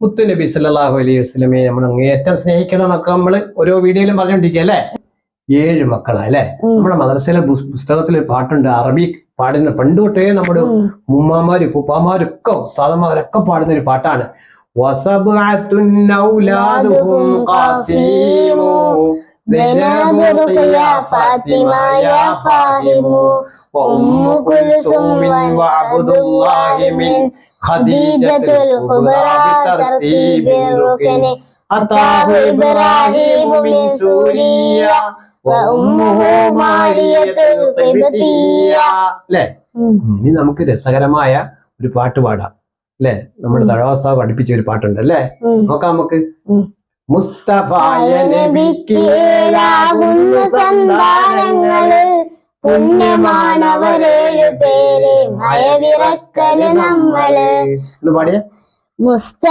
മുത്തു നബി സല്ലല്ലാഹു അലൈഹി വസല്ലമയെ നമ്മൾ അങ്ങേയറ്റം സ്നേഹിക്കണം എന്നൊക്കെ നമ്മൾ ഓരോ വീഡിയോയിലും പറഞ്ഞുകൊണ്ടിരിക്കുക അല്ലെ. 7 മക്കളാ അല്ലെ. നമ്മുടെ മദ്രസയിലെ പുസ്തകത്തിൽ ഒരു പാട്ടുണ്ട്, അറബി പാടുന്ന പണ്ട് തൊട്ടേ നമ്മുടെ ഉമ്മാമാരും ഉപ്പാമാരും ഒക്കെ ഉസ്താദന്മാരൊക്കെ പാടുന്ന ഒരു പാട്ടാണ്. വസബ്അത്തുൻ ഔലാദുഹും ഖാസിമു സൈനബു റുഖിയ ഫാത്തിമ യാ ഫാഹിമു വഉമ്മു കുൽസും വഅബ്ദുല്ലാഹി മിൻ ഖദീജത്തുൽ കുബ്രാ തർതീബിർ റുക്നി അതാഹു ഇബ്രാഹീമു മിൻ സൂരിയ വഉമ്മുഹു മാരിയത്തുൽ ഖിബ്തിയ. ല്ലേ? ഇനി നമുക്ക് രസകരമായ ഒരു പാട്ട് പാടാം അല്ലെ. നമ്മുടെ തഴവാസ പഠിപ്പിച്ച ഒരു പാട്ടുണ്ട് അല്ലെ. നോക്കാം നമുക്ക്. മുസ്തഫായ നബിക്ക് ഏഴാകുന്ന സന്താനങ്ങള്, പുണ്യമാണവരേഴു പേര് മയവിറക്കല് നമ്മള്. പാടിയ